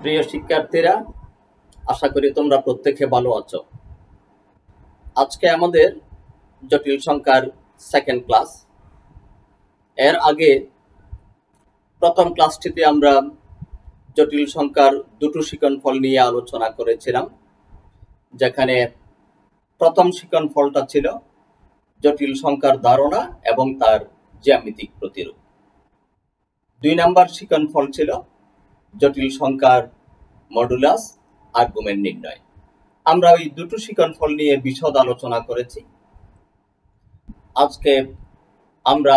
প্রিয় শিক্ষার্থীরা, আশা করি তোমরা প্রত্যেকে ভালো আছো। আজকে আমাদের জটিল সংখ্যার সেকেন্ড ক্লাস। এর আগে প্রথম ক্লাসটিতে আমরা জটিল সংখ্যার দুটো শিকনফল নিয়ে আলোচনা করেছিলাম, যেখানে প্রথম শিকনফলটা ছিল জটিল সংখ্যার ধারণা এবং তার জ্যামিতিক প্রতিরূপ। 2 নম্বর শিকনফল ছিল জটিল সংখ্যার মডুলাস আর্গুমেন্ট নির্ণয়। আমরা ওই দুটো শিকনফল নিয়ে বিশদ আলোচনা করেছি। আজকে আমরা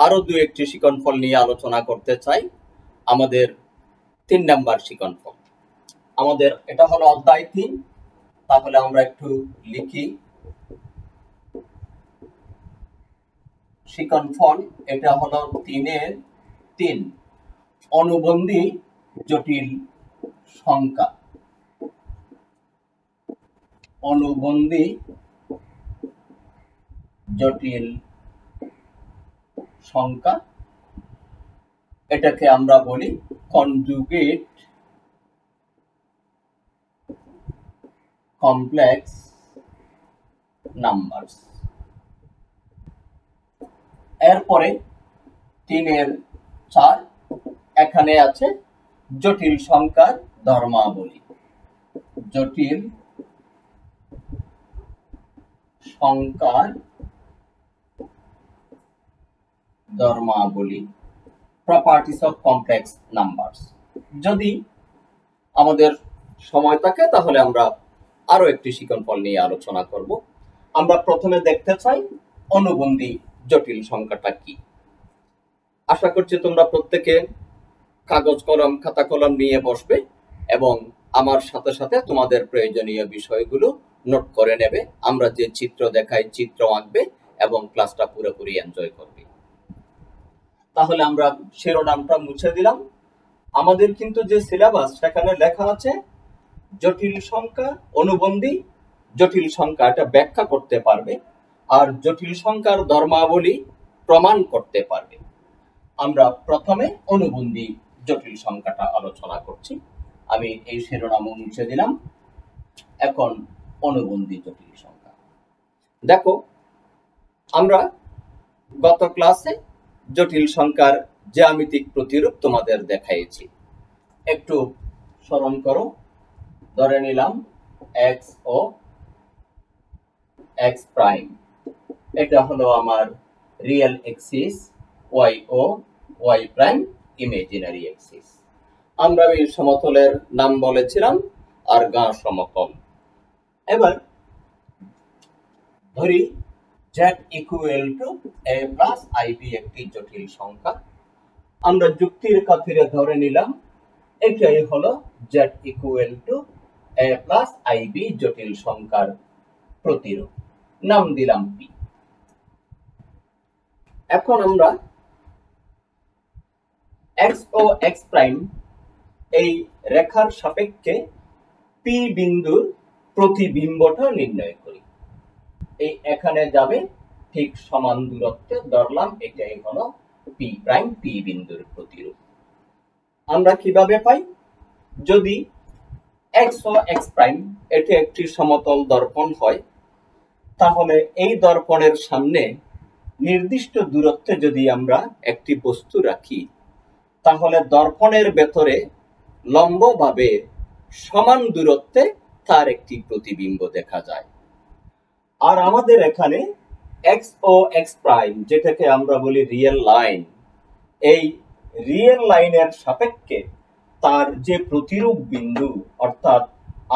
আরো 2-1টি শিকনফল নিয়ে আলোচনা করতে চাই। আমাদের 3 নম্বর শিকনফল, আমাদের এটা হলো অধ্যায় 3। তাহলে আমরা একটু লিখি শিকনফল। এটা হলো 3-এর 3, অনুবন্ধী জটিল সংখ্যা। অনুবন্ধী জটিল সংখ্যা, এটাকে আমরা বলি কনজুগেট কমপ্লেক্স নাম্বারস। এরপরে 3-এর 4, এখানে আছে জটিল সংখ্যার ধর্মাবলী। জটিল সংখ্যার ধর্মাবলী, প্রপার্টিস অফ কমপ্লেক্স নাম্বারস। যদি আমাদের সময় থাকে তাহলে আমরা আরো একটি শিকনফল নিয়ে আলোচনা করব। আমরা প্রথমে দেখতে চাই অনুবন্ধী জটিল সংখ্যাটা কি। আশা করছি তোমরা প্রত্যেকে কাগজ কলম খাতা কলম নিয়ে বসবে এবং আমার সাথে সাথে তোমাদের প্রয়োজনীয় বিষয়গুলো নোট করে নেবে। আমরা যে চিত্র দেখাই চিত্র আঁকবে এবং ক্লাসটা পুরোপুরি এনজয় করবে। তাহলে আমরা শিরোনামটা মুছে দিলাম। আমাদের কিন্তু যে সিলেবাস সেখানে লেখা আছে জটিল সংখ্যা, অনুবন্ধী জটিল সংখ্যা এটা ব্যাখ্যা করতে পারবে আর জটিল সংখ্যার ধর্মাবলী প্রমাণ করতে পারবে। আমরা প্রথমে অনুবন্ধী জটিল সংখ্যাটা আলোচনা করছি। আমি এই শিরোনাম মুছে দিলাম। এখন অনুবন্ধী জটিল সংখ্যা দেখো, আমরা গত ক্লাসে জটিল সংখ্যার জ্যামিতিক প্রতিরূপ তোমাদের দেখাইছি। একটু স্মরণ করো। ধরে নিলাম এক্স ও এক্স প্রাইম, এটা হলো আমার রিয়েল এক্সিস, ওয়াই ও ওয়াই প্রাইম ইমাজিনারি এক্সিস। আমরা এই সমতলের নাম বলেছিলাম আর গা সমতল। এবার ধরি z equal to a plus ib একটি জটিল সংখ্যা। আমরা যুক্তির খাতিরে ধরে নিলাম এটাই হলো z equal to a plus ib জটিল সংখ্যার প্রতিরূপ। নাম দিলাম p। এখন আমরা x ও x প্রাইম এই রেখার সাপেক্ষে p বিন্দুর প্রতিবিম্বটা নির্ণয় করি। এই এখানে যাবে ঠিক সমান দূরত্বে, ধরলাম এটাই হলো p প্রাইম, p বিন্দুর প্রতিরূপ। আমরা কিভাবে পাই? যদি x ও x প্রাইম এটি একটি সমতল দর্পণ হয়, তাহলে এই দর্পণের সামনে নির্দিষ্ট দূরত্বে যদি আমরা একটি বস্তু রাখি, তাহলে দর্পণের ভেতরে লম্বভাবে সমান দূরত্বে তার একটি প্রতিবিম্ব দেখা যায়। আর আমাদের এখানে x ও x প্রাইম, যেটাকে আমরা বলি রিয়েল লাইন, এই রিয়েল লাইনের সাপেক্ষে তার যে প্রতিরূপ বিন্দু, অর্থাৎ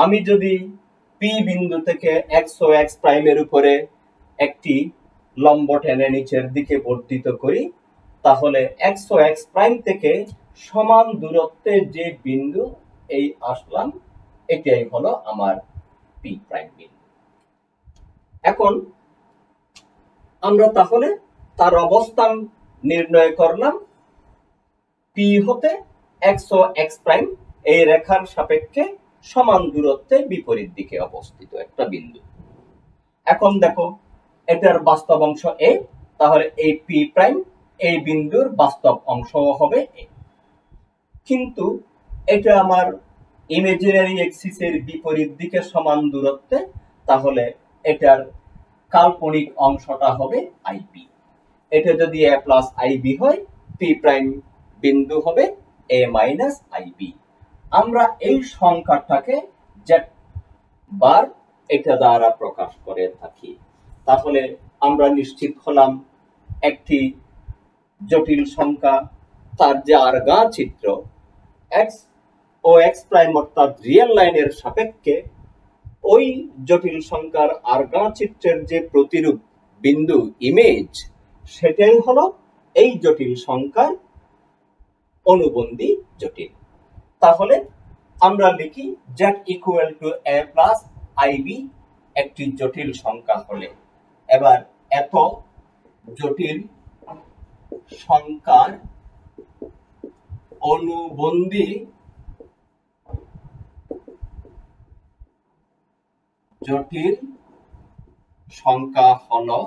আমি যদি p বিন্দু থেকে x ও x প্রাইমের উপরে একটি লম্ব টেনে নিচের দিকে বর্ধিত করি, তাহলে x ও x প্রাইম থেকে সমান দূরত্বে যে বিন্দু এই আসলাম, এটাই হলো আমার p প্রাইম বিন্দু। এখন আমরা তাহলে তার অবস্থান নির্ণয় করলাম p হতে x ও x প্রাইম এই রেখার সাপেক্ষে সমান দূরত্বে বিপরীত দিকে অবস্থিত একটা বিন্দু। এখন দেখো এটার বাস্তব অংশ a, তাহলে এই p প্রাইম এই বিন্দুর বাস্তব অংশ হবে a। কিন্তু এটা আমার ইমাজিনারি এক্সিসের বিপরীত দিকে সমান দূরত্বে, তাহলে এটার কাল্পনিক অংশটা হবে আইবি। এটা যদি a প্লাস আইবি হয়, পি প্রাইম বিন্দু হবে a মাইনাস আইবি। আমরা এই সংখ্যাটাকে জেড বার এটা দ্বারা প্রকাশ করে থাকি। তাহলে আমরা নিশ্চিত হলাম একটি জটিল সংখ্যা তার যে আরগা চিত্র x ও x প্রাইম অর্থাৎ রিয়েল লাইনের সাপেক্ষে ওই জটিল সংখ্যার আরগা চিত্রের যে প্রতিরূপ বিন্দু ইমেজ, সেটাই হলো এই জটিল সংখ্যার অনুবন্ধী জটিল। তাহলে আমরা লিখি z equal to a plus i b একটি জটিল সংখ্যা হলে, এবার এত জটিল সংখ্যার অনুবন্ধী জটিল সংখ্যা হলো,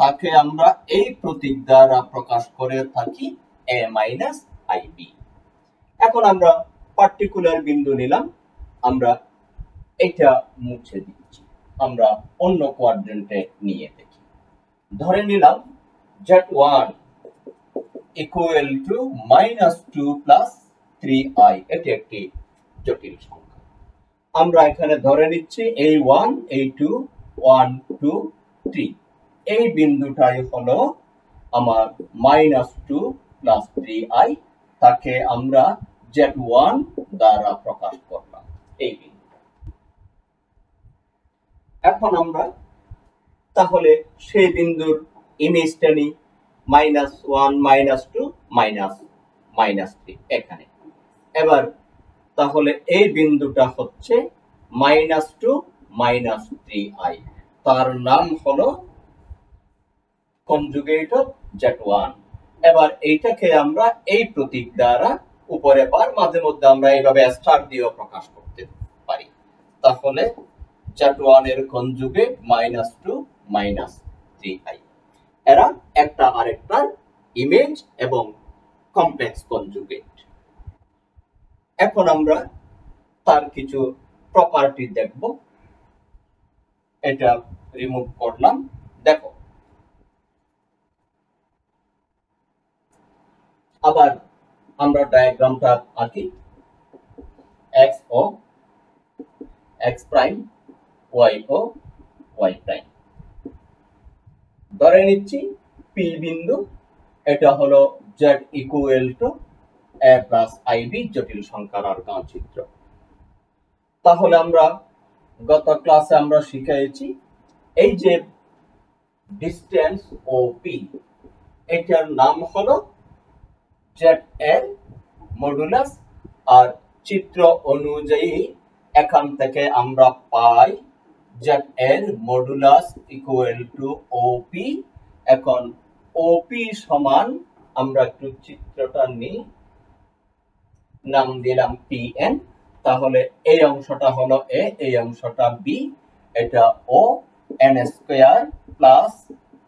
তাকে আমরা এই প্রতীক দ্বারা প্রকাশ করে থাকি a মাইনাস আইবি। এখন আমরা পার্টিকুলার বিন্দু নিলাম, আমরা এটা মুছে দিচ্ছি, আমরা অন্য কোয়াড্রেন্টে নিয়ে দেখি। ধরে নিলাম z1 equal two -2 plus 3i, এটি একটি জটিল সংখ্যা। আমরা এখানে ধরে নিচ্ছি এই 1 এই 2 1 2 3, এই বিন্দুটাই হলো আমার -2 প্লাস 3i, তাকে আমরা z1 দ্বারা প্রকাশ করলাম এই বিন্দু। এখন আমরা তাহলে সেই বিন্দুর ইমেজটা নিই, -1 -2 -3 এখানে। এবার তাহলে এই বিন্দুটা হচ্ছে -2 -3i, তার নাম হলো কনজুগেট অফ z1। এবার এইটাকে আমরা এই প্রতীক দ্বারা উপরে বার, মাঝে মধ্যে আমরা এইভাবে স্টার দিয়েও প্রকাশ করতে পারি। তাহলে z1 এর কনজুগেট -2 -3i, এরা একটা আরেকটার ইমেজ এবং কমপ্লেক্স কনজুগেট। এখন আমরা তার কিছু প্রপার্টি দেখব। এটা রিমুভ করলাম, দেখো আবার আমরা ডায়াগ্রামটা আঁকি। x ও x প্রাইম, y ও y প্রাইম। ধরে নিচ্ছি p বিন্দু, এটা হলো z equal to a plus i b জটিল সংখ্যার আরগা চিত্র। তাহলে আমরা গত ক্লাসে আমরা শিখেছি এই যে ডিসটেন্স OP, এটার নাম হলো z এর মডুলাস, আর চিত্র অনুযায়ী এখান থেকে আমরা পাই z এর মডুলাস ইকুয়াল টু OP। এখন OP সমান, আমরা একটু চিত্রটা নিই, নাম দিলাম PN। তাহলে এই অংশটা হলো A, এই অংশটা B, এটা O n square plus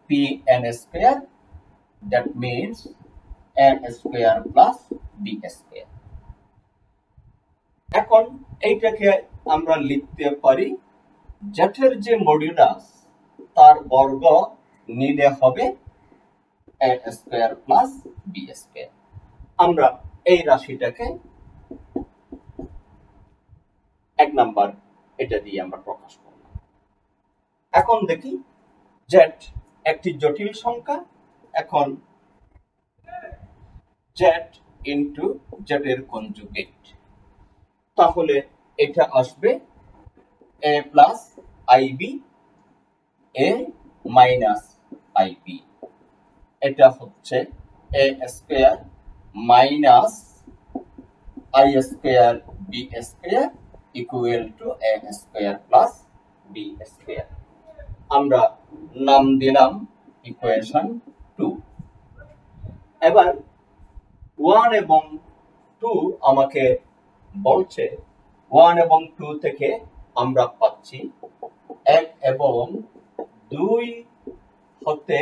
PN square, that means n square plus B square. এখন এইটাকে আমরা লিখতে পারি জেটের যে মডুলাস তার বর্গ নিলে হবে n square plus B square. আমরা এই রাশিটাকে 1 নাম্বার এটা দিয়ে আমরা প্রকাশ করলাম। এখন দেখি z একটি জটিল সংখ্যা, এখন z ইনটু z এর কনজুগেট, তাহলে এটা আসবে a plus i b a minus i b, এটা হচ্ছে a square minus i square b square equal to a square plus b square. আমরা নাম দিলাম ইকুয়েশন 2। এবার 1 এবং 2 আমাকে বলছে 1 এবং 2 থেকে আমরা পাচ্ছি 1 এবং 2 হতে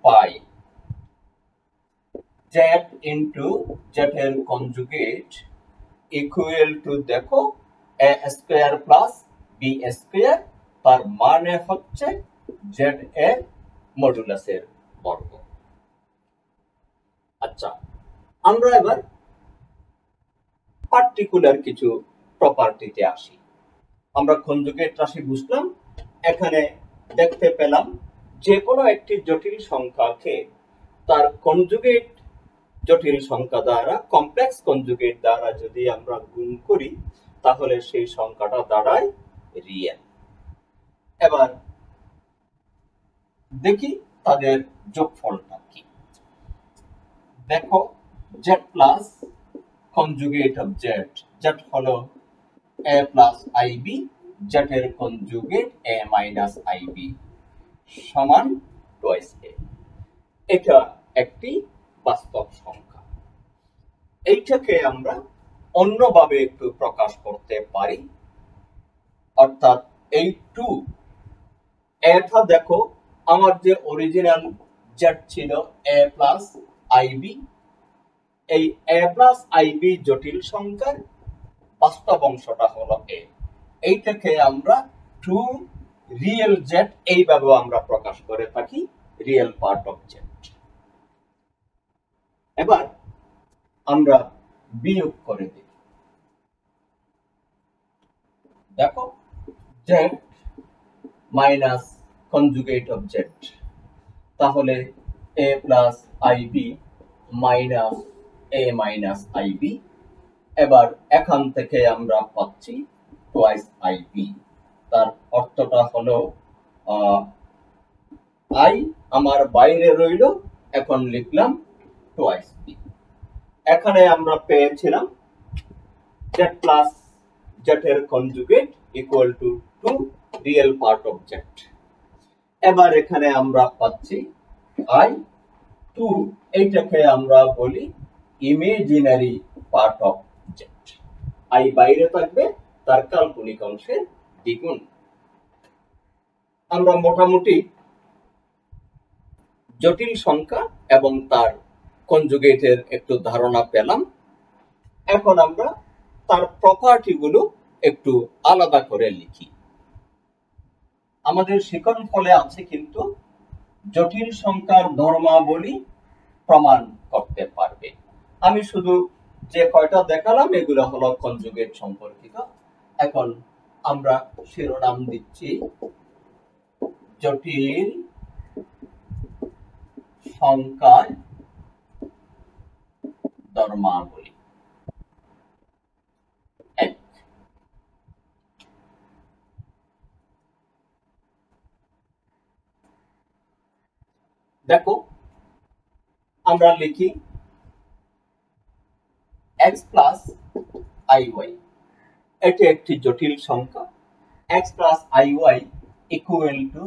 পাই জেড ইন্টু জেড এর কনজুগেট ইকুয়াল টু দেখো এ স্কয়ার প্লাস বি স্কয়ার, তার মানে হচ্ছে জেড এর মডুলাসের বর্গ। আচ্ছা, আমরা এবার পার্টিকুলার কিছু প্রপার্টিতে আসি। আমরা কনজুগেট রাশি বুঝলাম, এখানে দেখতে পেলাম যে কোনো একটি জটিল সংখ্যাকে তার কনজুগেট জটিল সংখ্যা দ্বারা, কমপ্লেক্স কনজুগেট দ্বারা যদি আমরা গুণ করি তাহলে সেই সংখ্যাটা দাঁড়ায় রিয়েল। এবার দেখি তাদের যোগফলটা কি। দেখো Z plus conjugate of Z, Z হলো এ প্লাস আইবি, জেড এর কনজুগেট এ মাইনাস আইবি সমান টুয়াইস এ। এটা একটি বাস্তব সংখ্যা। এইটাকে আমরা অন্যভাবে একটু প্রকাশ করতে পারি, অর্থাৎ এই টু এটা দেখো আমার যে অরিজিনাল জেড ছিল এ প্লাস আইবি, এই এ প্লাস আইবি জটিল সংখ্যার বাস্তব অংশটা হলো এ। এইটাকে আমরা টু রিয়েল জেড এইভাবে আমরা প্রকাশ করে থাকি, রিয়েল পার্ট অফ জেড। এবার আমরা বিয়োগ করে দিই। দেখো Z minus conjugate of Z, তাহলে এ প্লাস আইবি মাইনাস এ মাইনাস আইবি। এবার এখান থেকে আমরা পাচ্ছি টুয়াইস আইবি, তার অর্থটা হলো আই আমার বাইরে রইল, এখন লিখলাম টুয়াইস বি। এখানে আমরা পেয়েছিলাম জেড প্লাস জেড এর conjugate equal two two real part of Z. এবার এখানে আমরা পাচ্ছি আই টু, এইটাকে আমরা বলি imaginary part of Z. I বাইরে থাকবে, তার কাল্পনিক অংশের দ্বিগুণ। আমরা মোটামুটি জটিল সংখ্যা এবং তার কনজুগেটের একটু ধারণা পেলাম। এখন আমরা তার প্রপার্টি গুলো একটু আলাদা করে লিখি। আমাদের শিখন ফলে আছে কিন্তু জটিল সংখ্যার ধর্মাবলী প্রমাণ করতে পারবে। আমি শুধু যে কয়টা দেখালাম এগুলো হলো কনজুগেট সম্পর্কিত। এখন আমরা শিরোনাম দিচ্ছি জটিল সংখ্যার ধর্মাবলী। দেখো আমরা লিখি x প্লাস iy, এটি একটি জটিল সংখ্যা। x plus iy equal to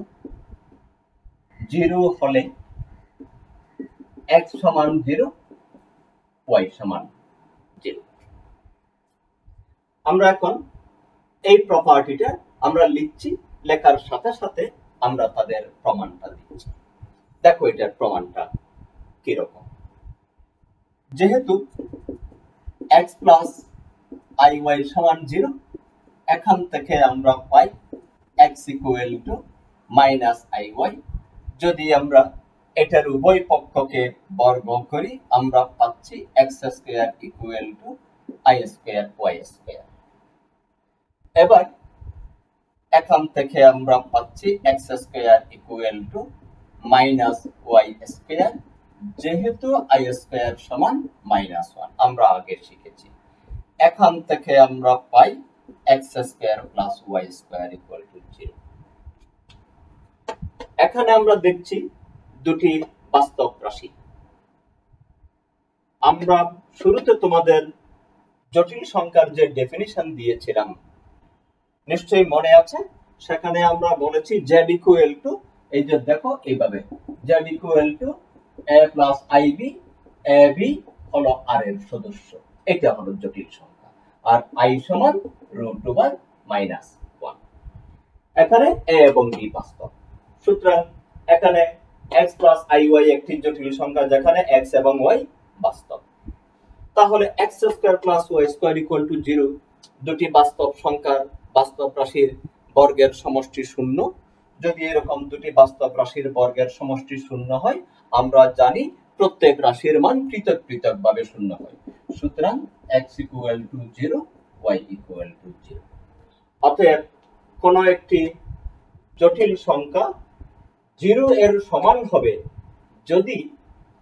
0 হলে x সমান 0, y সমান 0। আমরা এখন এই প্রপার্টিটা আমরা লিখছি, লেখার সাথে সাথে আমরা তাদের প্রমাণটা দিচ্ছি। দেখো এটার প্রমাণটা কিরকম। যেহেতু x প্লাস iy সমান 0, এখান থেকে আমরা পাই x equal to minus iy। যদি আমরা এটার উভয় পক্ষকে বর্গ করি আমরা পাচ্ছি x square equal to i square y square. এবার এখান থেকে আমরা পাচ্ছি x square equal two minus y square, যেহেতু i স্কয়ার সমান মাইনাস 1 আমরা আগে শিখেছি। এখান থেকে আমরা পাই x square plus y square equal two 0। এখানে আমরা দেখছি দুটি বাস্তব রাশি। আমরা শুরুতে তোমাদের জটিল সংখ্যার যে ডেফিনিশন দিয়েছিলাম নিশ্চয়ই মনে আছে, সেখানে আমরা বলেছি z ইকুয়াল টু, এই যে দেখো এইভাবে z equal to a plus ib, ab হলো r এর সদস্য, এটা হলো জটিল সংখ্যা, আর i সমান √1 এখানে a এবং b বাস্তব। সুতরাং এখানে x প্লাস iy একটি জটিল সংখ্যা যেখানে x এবং y বাস্তব। তাহলে x square plus y square equal two 0 দুটি বাস্তব সংখ্যার বাস্তব রাশির বর্গের সমষ্টি শূন্য। যদি এরকম দুটি বাস্তব রাশির বর্গের সমষ্টি শূন্য হয়, আমরা জানি প্রত্যেক রাশির মান পৃথক পৃথক ভাবে শূন্য হয়। সুতরাং x equal to 0, y equal to 0। অতএব কোন একটি জটিল সংখ্যা 0 এর সমান হবে যদি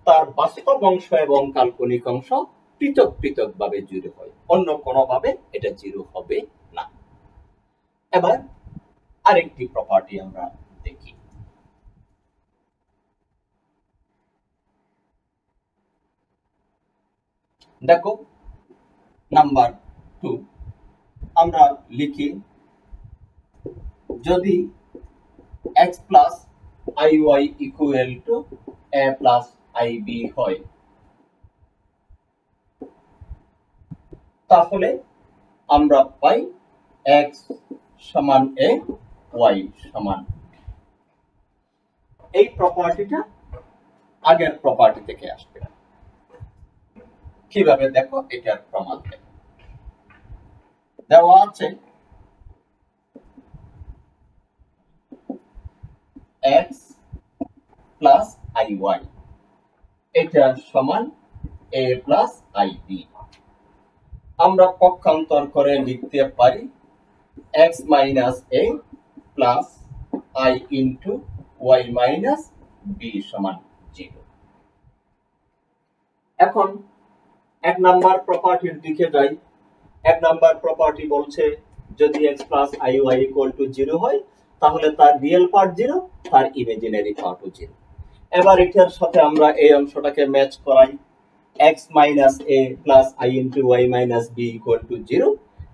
তার বাস্তব অংশ এবং কাল্পনিক অংশ পৃথক পৃথক ভাবে 0 হয়, অন্য কোনো ভাবে এটা 0 হবে না। এবার আরেকটি প্রপার্টি আমরা দেখি। দেখো নাম্বার 2 আমরা লিখি, যদি x plus iy equal to a plus ib হয়, তাহলে আমরা পাই x সমান a, y সমান b। এই প্রপার্টিটা আগের প্রপার্টি থেকে আসবে। কিভাবে দেখো, এটার প্রমাণ দেখো। দেওয়া আছে x প্লাস iy, এটা সমান a প্লাস ib। আমরা পক্ষান্তর করে লিখতে পারি x minus a plus i into y minus b সমান 0। এখন এক নাম্বার প্রপার্টির দিকে যাই। এক নাম্বার প্রপার্টি বলছে যদি x plus iy equal to 0 হয়, তাহলে তার রিয়েল পার্ট 0, তার ইমাজিনারি পার্টও 0। এবার এটার সাথে আমরা এই অংশটাকে ম্যাচ করাই, x minus a plus i into y minus b equal to 0।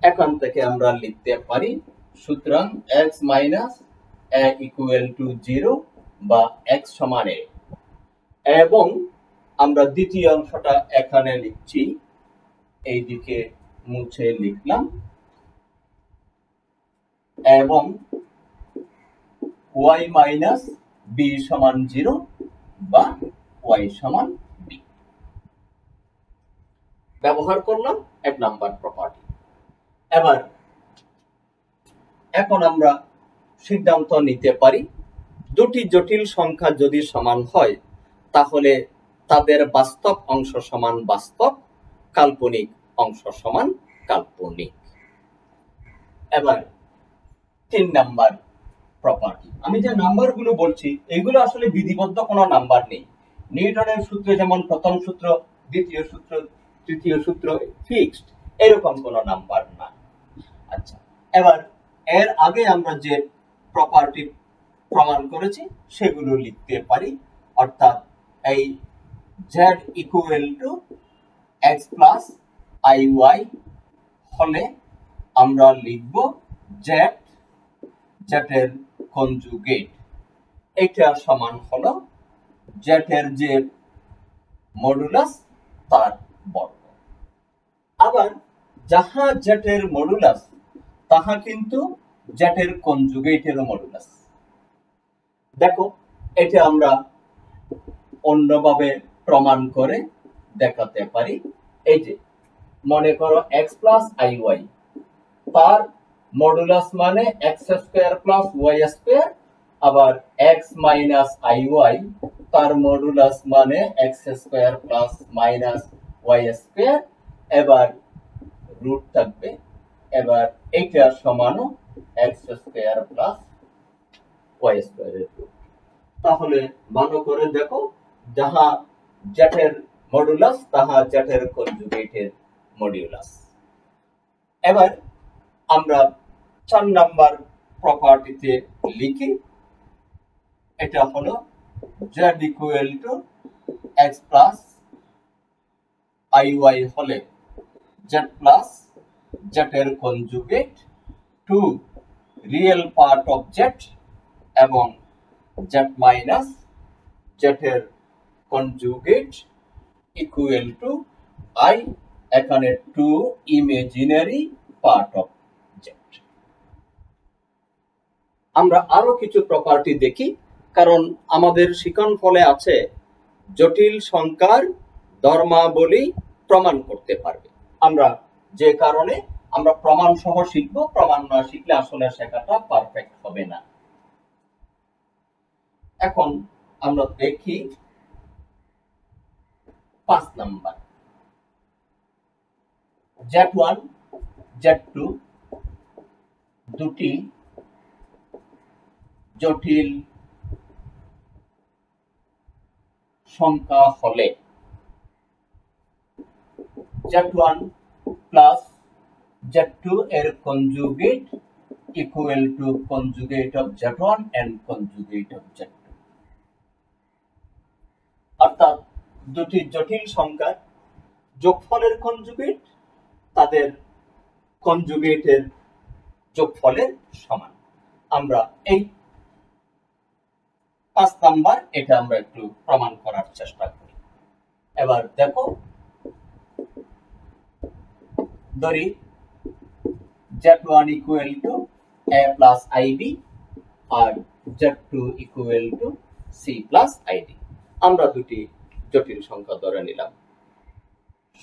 এখান থেকে আমরা লিখতে পারি, সুতরাং x minus a equal to 0 বা x সমান a। এবং আমরা দ্বিতীয় অংশটা এখানে লিখছি, এইদিকে মুছে লিখলাম, এবং y মাইনাস b সমান 0 বা y সমান b ব্যবহার করলাম এক নাম্বার প্রপার্টি। এবার এখন আমরা সিদ্ধান্ত নিতে পারি, দুটি জটিল সংখ্যা যদি সমান হয়, তাহলে তাদের বাস্তব অংশ সমান বাস্তব, কাল্পনিক অংশ সমান কাল্পনিক। এবার 3 নাম্বার প্রপার্টি। আমি যে নাম্বারগুলো বলছি এগুলো আসলে বিধিবদ্ধ কোনো নাম্বার নেই। নিউটনের সূত্রে যেমন প্রথম সূত্র, দ্বিতীয় সূত্র, তৃতীয় সূত্র ফিক্সড, এরকম কোনো নাম্বার না। আচ্ছা, এবার এর আগে আমরা যে প্রপার্টি প্রমাণ করেছি সেগুলো লিখতে পারি। অর্থাৎ এই z equal to x plus iy হলে আমরা লিখব z, এর কনজুগেট, এটা সমান হলো z এর যে মডুলাস তার বর্গ। আবার যাহা z এর মডুলাস তাহা কিন্তু z এর কনজুগেটেরও মডুলাস। দেখো, এটা আমরা অন্যভাবে প্রমাণ করে দেখাতে পারি। এই যে মনে করো x প্লাস iy, তার মডুলাস মানে x square plus y square, আবার x মাইনাস iy, তার মডুলাস মানে x square plus minus y square, এবার রুট থাকবে, এবার এইটার সমানও x স্কয়ার প্লাস y স্কয়ারের রুট। তাহলে ভালো করে দেখো, যাহা z এর মডুলাস তাহা z এর কনজুগেটের মডুলাস। এবার আমরা 4 নাম্বার প্রপার্টিতে লিখি, এটা হলো z equal to x plus iy হলে z প্লাস z এর conjugate two real part of z এবং z মাইনাস z এর কনজুগেট ইকুয়াল টু i, এখানে two imaginary part of z। আমরা আরো কিছু প্রপার্টি দেখি, কারণ আমাদের শিক্ষণ ফলে আছে জটিল সংখ্যার ধর্মাবলী প্রমাণ করতে পারবে। আমরা যে কারণে আমরা প্রমাণ সহ শিখবো, প্রমাণ না শিখলে আসলে শেখাটা পারফেক্ট হবে না। এখন আমরা দেখি 5 নাম্বার, Z1 Z2 দুটি জটিল সংখ্যা হলে Z1 প্লাস Z2 এর conjugate equal to conjugate of Z1 and conjugate of Z2। অর্থাৎ দুটি জটিল সংখ্যার যোগফলের কনজুগেট তাদের কনজুগেটের যোগফলের সমান। আমরা এই 5 নাম্বার এটা আমরা একটু প্রমাণ করার চেষ্টা করি। এবার দেখো, ধরি Z1 equal to A plus IB আর Z2 equal to C plus ID। আমরা দুটি জটিল সংখ্যা ধরে নিলাম।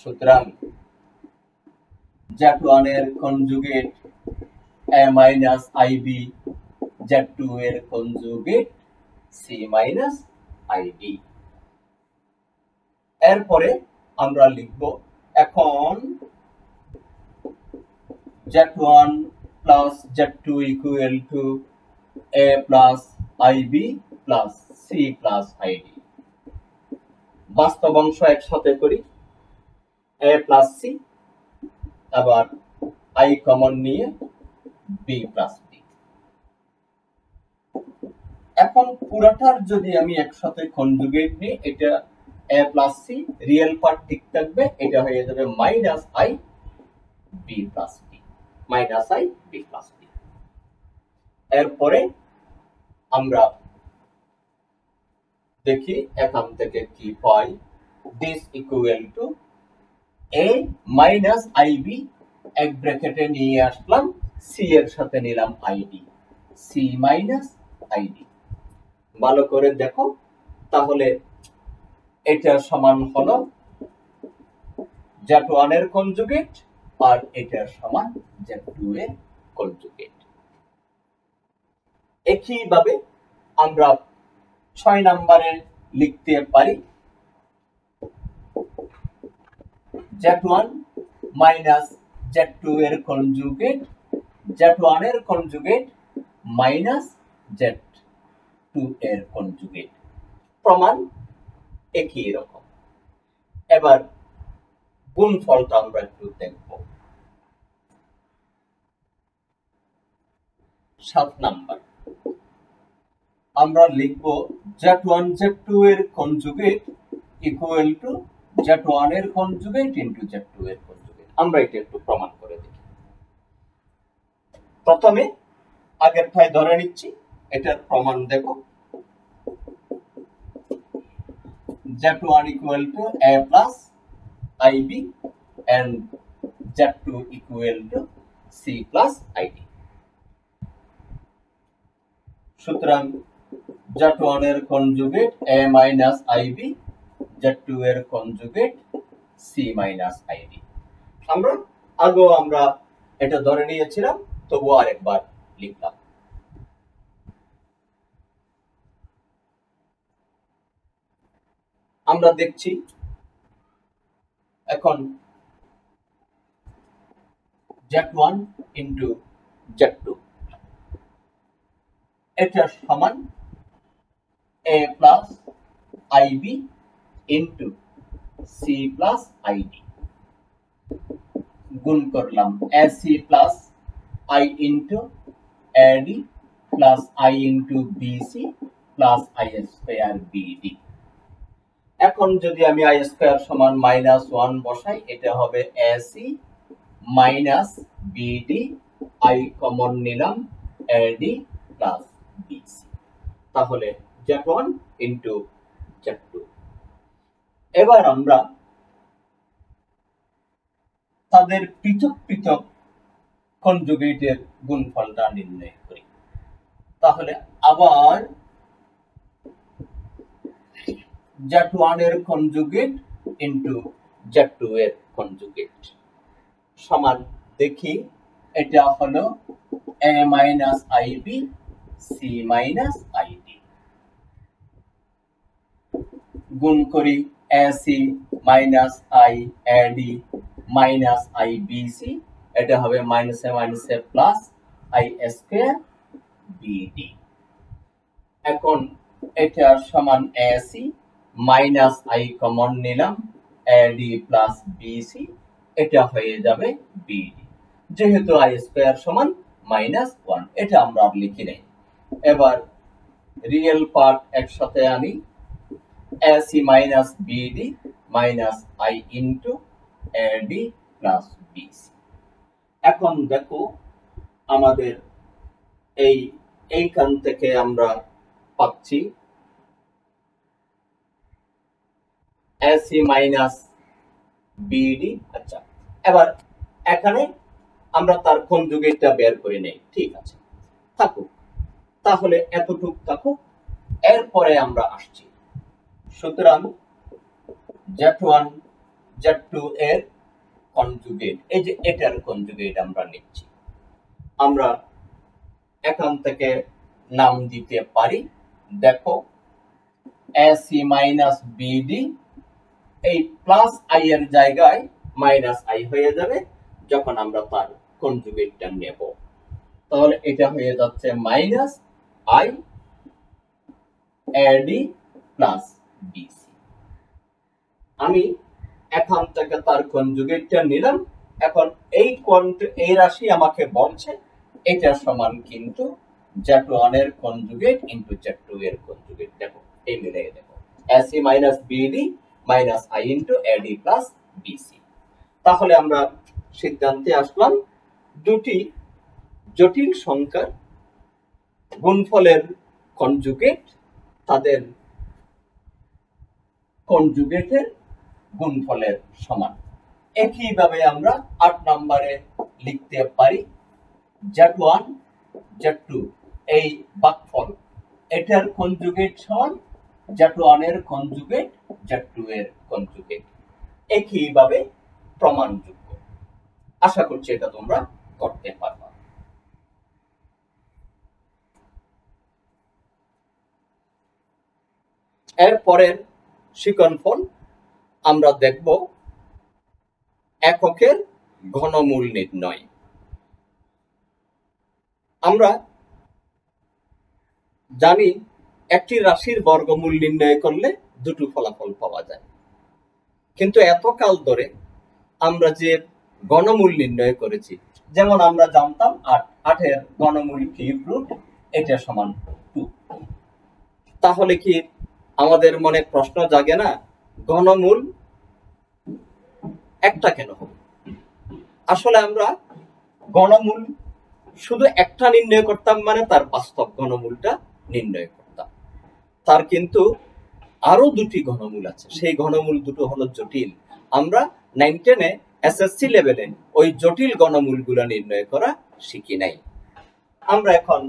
সুতরাং Z1 এর conjugate A minus IB, Z2 এর কনজুগেট C মাইনাস ID। এরপরে আমরা লিখব এখন Z1 plus Z2 equal to A plus IB plus C plus ID। বাস্তব অংশ একসাথে করি, A প্লাস C, আবার I কমন নিয়ে B প্লাস D। এখন পুরাটার যদি আমি একসাথে কনজুগেট নিই, এটা A plus C, real part ঠিক থাকবে, এটা হয়ে যাবে minus I B plus D, minus I B plus D। এরপরে আমরা দেখি এখান থেকে কি পাই। This equal to A minus IB, এক ব্র্যাকেটে নিয়ে আসলাম, C এর সাথে নিলাম ID, C মাইনাস ID। ভালো করে দেখো, তাহলে এটা সমান হলো Z1 এর কনজুগেট আর এটার সমান Z2 এর কনজুগেট। একইভাবে আমরা 6 নম্বরে লিখতে পারি Z1 মাইনাস Z2 এর কনজুগেট, Z1 এর কনজুগেট মাইনাস Z2 এর কনজুগেট। প্রমাণ একই রকম। এবার গুণফলটা আমরা একটু দেখব। 7 নাম্বার আমরা লিখব Z1 Z2 এর কনজুগেট ইকুয়াল টু Z1 এর কনজুগেট ইনটু Z2 এর কনজুগেট। আমরা এটা একটু প্রমাণ করে দেখি। প্রথমে আগেরটাই ধরে নিচ্ছি, এটার প্রমাণ দেখো। Z1 equal to A plus IB and Z2 equal to C plus ID। সুতরাং Z1 এর conjugate A minus IB, Z2 এর কনজুগেট C minus ID। আমরা এটা ধরে নিয়েছিলাম, তবু আরেকবার লিখলাম। আমরা দেখছি এখন Z1 ইনটু Z2, এটা সমান A plus IB into C plus ID। গুণ করলাম AC plus I into AD plus I into BC plus I square BD। এখন যদি আমি I স্কয়ার সমান -1 বসাই, এটা হবে AC minus BD, I common নিলাম, AD প্লাস BC। তাহলে Z1 ইনটু Z2। এবার আমরা তাদের পৃথক পৃথক কনজুগেটের গুণফলটা নির্ণয় করি। তাহলে আবার Z1 এর কনজুগেট ইন্টু Z2 এর কনজুগেট সমান দেখি এটা হলো a minus ib c minus id গুণ করি ac minus i ad minus ibc এটা হবে minus a plus i square bd এখন এটা সমান ac মাইনাস i কমন নিলাম ad প্লাস bc এটা হয়ে যাবে bd যেহেতু i স্কয়ার সমান -1 এটা আমরা আর লিখি নাই এবার রিয়েল পার্ট একসাথে আনি ac minus bd minus i into ad plus bc এখন দেখো আমাদের এইখান থেকে আমরা পাচ্ছি ac মাইনাস bd আচ্ছা এবার এখানে আমরা তার কনজুগেটটা বের করে নেই ঠিক আছে থাকুক তাহলে এতটুক থাকুক এরপরে আমরা আসছি সুতরাং z1 z2 এর কনজুগেট এই যে এটার কনজুগেট আমরা নিচ্ছি আমরা এখান থেকে নাম দিতে পারি দেখো ac মাইনাস bd এই প্লাস i এর জায়গায় মাইনাস i হয়ে যাবে যখন আমরা তার কনজুগেটটা নেব তাহলে এটা হয়ে যাচ্ছে minus i ad plus bc আমি এখান থেকে তার কনজুগেটটা নিলাম এখন এই রাশি আমাকে বলছে এটা সমান কিন্তু z1 এর কনজুগেট ইনটু z2 এর কনজুগেট দেখো এই মিলিয়ে দেখো ac minus bd minus i into ad plus bc তাহলে আমরা সিদ্ধান্তে আসলাম দুটি জটিল সংখ্যার গুণফলের কনজুগেট তাদের কনজুগেটের গুণফলের সমান একইভাবে আমরা 8 নম্বরে লিখতে পারি z1 z2 এই ভাগফল এটার কনজুগেট সমান z1 এর কনজুগেট z2 এর কনজুগেট একইভাবে প্রমাণযোগ্য আশা করছি এটা তোমরা করতে পারবে এর পরের শিকনফল আমরা দেখব এককের ঘনমূল নির্ণয় আমরা জানি একটি রাশির বর্গমূল নির্ণয় করলে দুটো ফলাফল পাওয়া যায় কিন্তু এতকাল ধরে আমরা যে ঘনমূল নির্ণয় করেছি যেমন আমরা জানতাম 8 এর ঘনমূল কিউব রুট এটা সমান 2 তাহলে কি আমাদের মনে প্রশ্ন জাগে না ঘনমূল একটা কেন হবে আসলে আমরা ঘনমূল শুধু একটা নির্ণয় করতাম মানে তার বাস্তব ঘনমূলটা নির্ণয় করতাম তার কিন্তু আরো দুটি ঘনমূল আছে সেই ঘনমূল দুটো হলো জটিল আমরা 9-10 এ এসএসসি লেভেলে ওই জটিল ঘনমূলগুলো নির্ণয় করা শিখি নাই আমরা এখন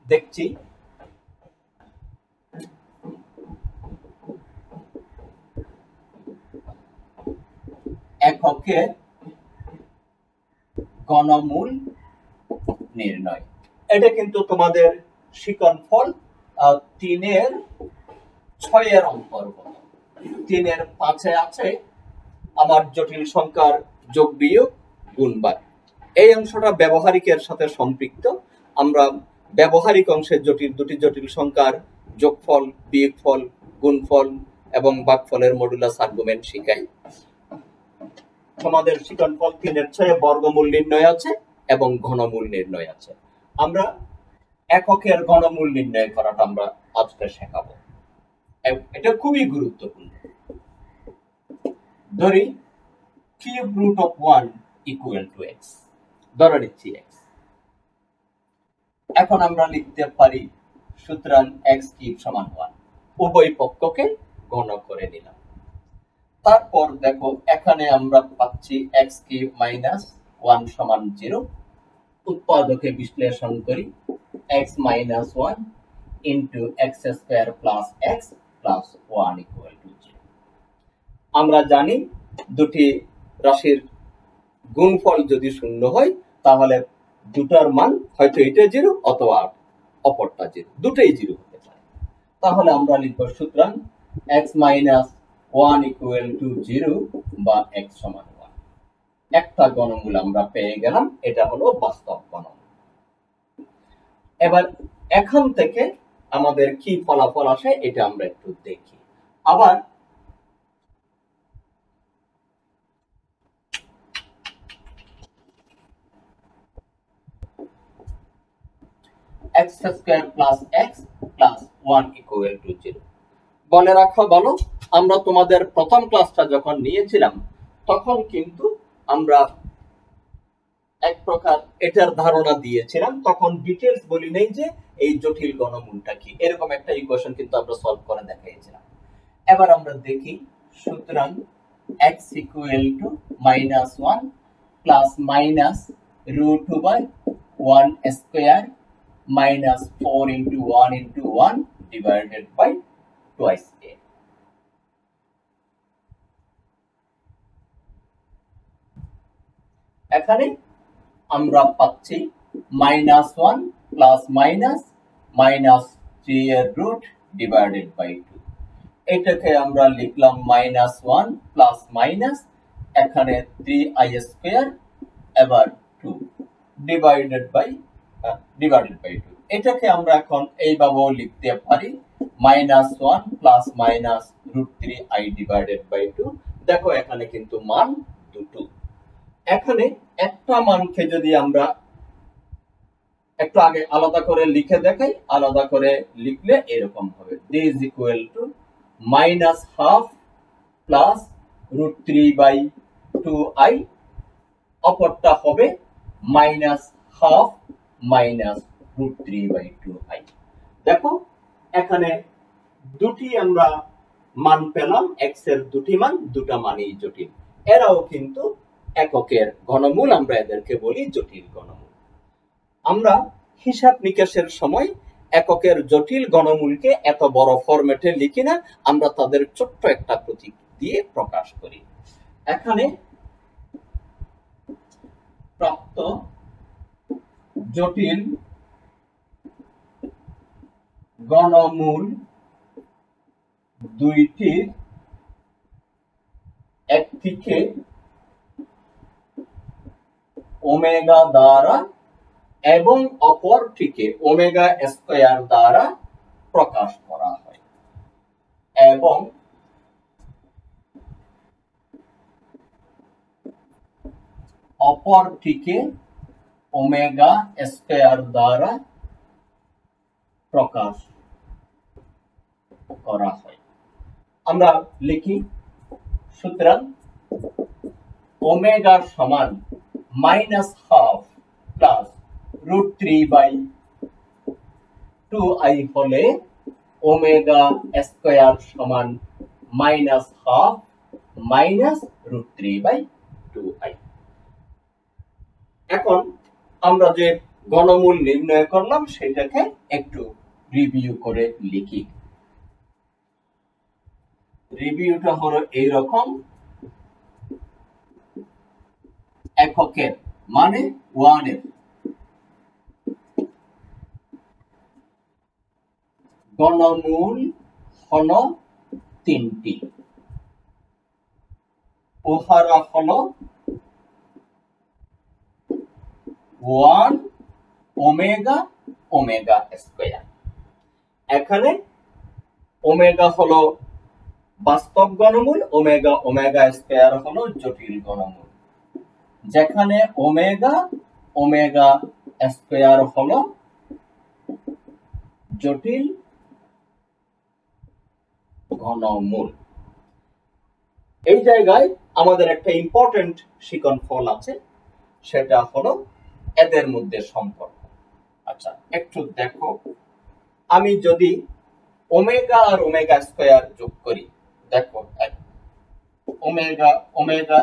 দেখছি এককের ঘনমূল নির্ণয় এটা কিন্তু তোমাদের শিকনফল 3 এর 6 এর অন্তর্গত 3 এর 5 এ আছে আমার জটিল সংখ্যার যোগ বিয়োগ গুণবার এই অংশটা ব্যবহারিকের সাথে সম্পৃক্ত আমরা ব্যবহারিক অংশে দুটি জটিল সংখ্যার যোগফল বিয়োগফল গুণফল এবং ভাগফলের মডুলাস আর্গুমেন্ট শিখাই তোমাদের শিকনফল 3 এর 6 এ বর্গমূল নির্ণয় আছে এবং ঘনমূল নির্ণয় আছে আমরা এককের ঘনমূল নির্ণয় করাটা আমরা আজকে শেখাবো এটা খুবই গুরুত্বপূর্ণ ধরি cube root of 1 equal to x ধরে নিচ্ছি x এখন আমরা লিখতে পারি সুতরাং x কিউব সমান 1 উভয় পক্ষকে ঘন করে নিলাম তারপর দেখো এখানে আমরা পাচ্ছি x কিউব মাইনাস 1 সমান 0 উৎপাদকে বিশ্লেষণ করি x minus 1 into x square plus x plus 1 equal two 0 আমরা জানি দুটি রাশির গুণফল যদি শূন্য হয় তাহলে দুটার মান হয়তো এটা 0 অথবা অপরটা 0, দুটোই 0 হতে পারে। তাহলে আমরা লিখব সুতরাং x - 1 = 0 বা x = 1। একটা ঘনমূল আমরা পেয়ে গেলাম, এটা হলো বাস্তব ঘনমূল। এবার এখান থেকে আমাদের কি ফলাফল আসে এটা আমরা একটু দেখি। আবার x² + x + 1 = 0। মনে রাখা ভালো, আমরা তোমাদের প্রথম ক্লাসটা যখন নিয়েছিলাম তখন কিন্তু আমরা এক প্রকার এটার ধারণা দিয়েছিলাম, তখন ডিটেইলস বলি নেই যে এই জটিল ঘনমূলটা কি, এরকম একটা ইকুয়েশন কিন্তু আমরা সলভ করে দেখাইছিলাম। এবার আমরা দেখি, সুতরাং x = -1 ± √2/1² -4 × 1 × 1 divided by twice a। এখানে আমরা পাচ্ছি -1 ± -3 এর রুট ডিভাইডেড বাই 2। এটাকে আমরা লিখলাম -1 এখানে 3i² এবার 2 ডিভাইডেড বাই 2। এটাকে আমরা এখন এইভাবেও লিখতে পারি -1 ± √3i/2। দেখো এখানে কিন্তু মান দুটো। এখানে একটা মানকে যদি আমরা একটু আগে আলাদা করে লিখে দেখাই, আলাদা করে লিখলে এরকম হবে d = -1/2 √3/2i, অপরটা হবে -1/2 √3/2i। দেখো এখানে দুটি আমরা মান পেলাম, x এর দুটি মান, দুটা মানই জটিল। এরাও কিন্তু এককের ঘনমূল, আমরা এদেরকে বলি জটিল ঘনমূল। আমরা হিসাব নিকাশের সময় এককের জটিল ঘনমূলকে এত বড় ফরম্যাটে লিখি না, আমরা তাদের ছোট্ট একটা প্রতীক দিয়ে প্রকাশ করি। এখানে প্রাপ্ত জটিল ঘনমূল দুইটির একটিকে ওমেগা দ্বারা এবং অপরটিকে ওমেগা² দ্বারা প্রকাশ করা হয়, এবং অপরটিকে ওমেগা² দ্বারা প্রকাশ করা হয়। আমরা লিখি, সুতরাং ওমেগা সমান -1/2 √3/2i হলে ওমেগা² সমান -1/2 √3/2i। এখন আমরা যে ঘনমূল নির্ণয় করলাম সেটাকে একটু রিভিউ করে লিখি। রিভিউটা হলো এইরকম, এককের মানে 1 এর ঘনমূল হলো 3টি, উহারা হলো 1 ওমেগা ওমেগা²। এখানে ওমেগা হলো বাস্তব ঘনমূল, ওমেগা² হলো জটিল ঘনমূল। যেখানে ওমেগা² হলো জটিল ঘনমূল। এই জায়গায় আমাদের একটা ইম্পর্টেন্ট শিকন ফল আছে, সেটা হলো এদের মধ্যে সম্পর্ক। আচ্ছা একটু দেখো, আমি যদি ওমেগা আর ওমেগা² যোগ করি, দেখো ওমেগা²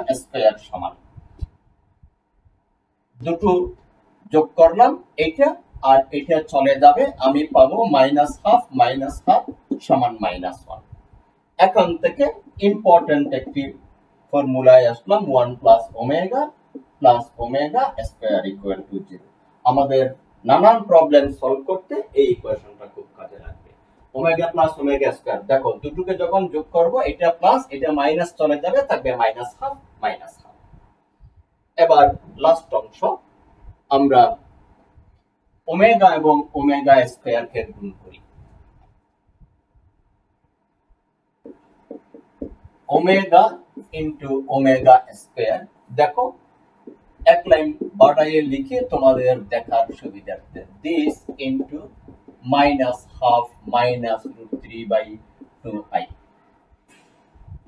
সমান, দুটো যোগ করলাম, এটা আর এটা চলে যাবে, আমি পাবো -1/2 - সমান -1। এখান থেকে ইম্পর্টেন্ট একটি ফর্মুলায় আসলাম 1 plus omega square equal two 0। আমাদের নানান প্রবলেম সলভ করতে এই ইকুয়েশনটা খুব কাজে লাগবে। ওমেগা প্লাস ওমেগা স্কয়ার, দেখো দুটোকে যখন যোগ করব এটা প্লাস এটা মাইনাস চলে যাবে, থাকবে মাইনাস হাফ। এবার লাস্ট অংশ আমরা ওমেগা এবং ওমেগা স্কয়ার কে গুণ করি। ওমেগা ইনটু ওমেগা স্কয়ার, দেখো এক লাইন বাড়াইয়ে লিখে তোমাদের দেখার সুবিধার্থে, this into minus half minus √3/2i।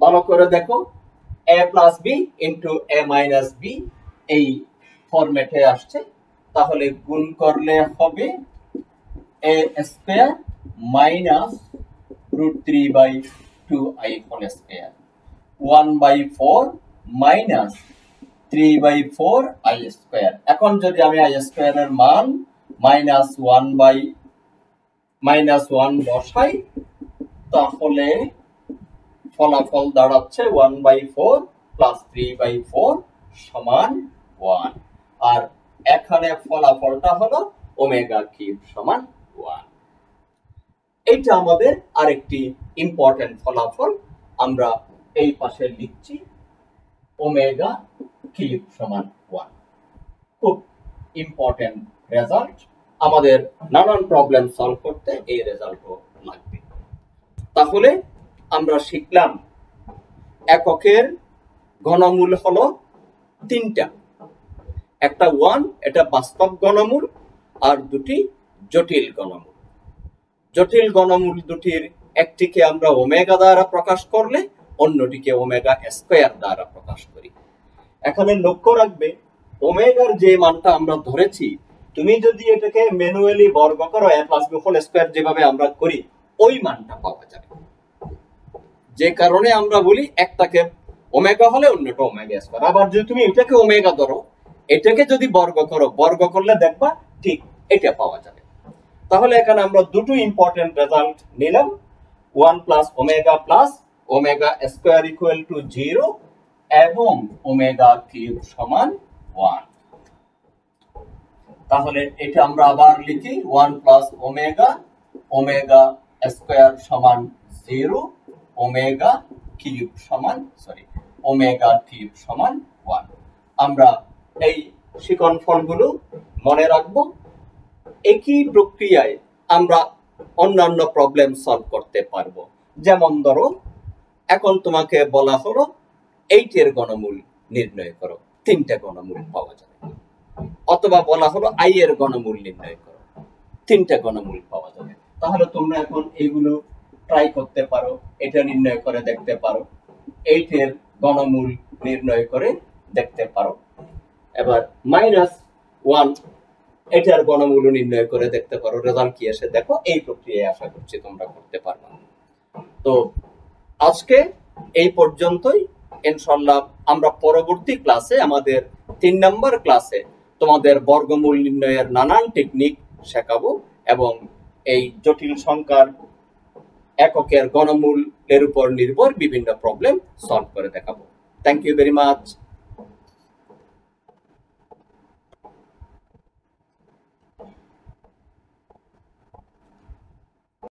ভালো করে দেখো, a plus b into a minus b এই ফরম্যাটে আসছে, তাহলে গুণ করলে হবে a square minus √3/2i whole square 1/4 minus 3/4i square. এখন যদি আমি i স্কয়ার এর মান -1 বসাই, তাহলে ফলাফল দাঁড়াচ্ছে 1/4 প্লাস 3/4 সমান 1। আর এখানে ফলাফলটা হলো ওমেগা কিউব সমান 1। এইটা আমাদের আরেকটি ইম্পর্টেন্ট ফলাফল, আমরা এই পাশে লিখছি ওমেগা কিউব সমান 1। খুব ইম্পর্টেন্ট রেজাল্ট, আমাদের নানান প্রবলেম সলভ করতে এই রেজাল্টও লাগবে। তাহলে আমরা শিখলাম এককের ঘনমূল হলো তিনটা, একটা 1 এটা বাস্তব ঘনমূল, আর দুটি জটিল ঘনমূল। জটিল ঘনমূল দুটির একটিকে আমরা ওমেগা দ্বারা প্রকাশ করলে অন্যটিকে ওমেগা স্কয়ার দ্বারা প্রকাশ করি। এখানে লক্ষ্য রাখবে, ওমেগার যে মানটা আমরা ধরেছি, তুমি যদি এটাকে ম্যানুয়ালি বর্গ করো a plus b whole square যেভাবে আমরা করি, ওই মানটা পাওয়া যাবে। যে কারণে আমরা বলি একটাকে ওমেগা হলে অন্যটা ওমেগা স্কয়ার। আবার যদি তুমি এটাকে ওমেগা ধরো, এটাকে যদি বর্গ করো, বর্গ করলে দেখবা ঠিক এটা পাওয়া যাবে। তাহলে এখানে আমরা দুটো ইম্পর্টেন্ট রেজাল্ট নিলাম, 1 plus omega square equal two 0 এবং ওমেগা কিউব সমান 1। তাহলে এটা আমরা আবার লিখি 1 প্লাস ওমেগা স্কয়ার সমান 0 ওমেগা কিউব সমান 1। আমরা এই শিকন ফলগুলো মনে রাখবো। একই প্রক্রিয়ায় আমরা অন্যান্য প্রবলেম সলভ করতে পারবো। যেমন ধরো, এখন তোমাকে বলা হলো 8 এর ঘনমূল নির্ণয় করো, তিনটা ঘনমূল পাওয়া যাবে। অথবা বলা হলো i এর ঘনমূল নির্ণয় করো, তিনটা ঘনমূল পাওয়া যাবে। তাহলে তোমরা এখন এইগুলো ট্রাই করতে পারো, এটা নির্ণয় করে দেখতে পারো, 8 এর ঘনমূল নির্ণয় করে দেখতে পারো। এবার -1 এটার ঘনমূল নির্ণয় করে দেখতে পারো, রেজাল্ট কি আসে দেখো। এই প্রক্রিয়ায় আশা করছি তোমরা করতে পারবে। তো আজকে এই পর্যন্তই। ইনশাআল্লাহ আমরা পরবর্তী ক্লাসে, আমাদের 3 নম্বর ক্লাসে তোমাদের বর্গমূল নির্ণয়ের নানান টেকনিক শেখাবো এবং এই জটিল সংখ্যার এককের ঘনমূল এর উপর নির্ভর বিভিন্ন প্রবলেম সলভ করে দেখাবো। Thank you very much.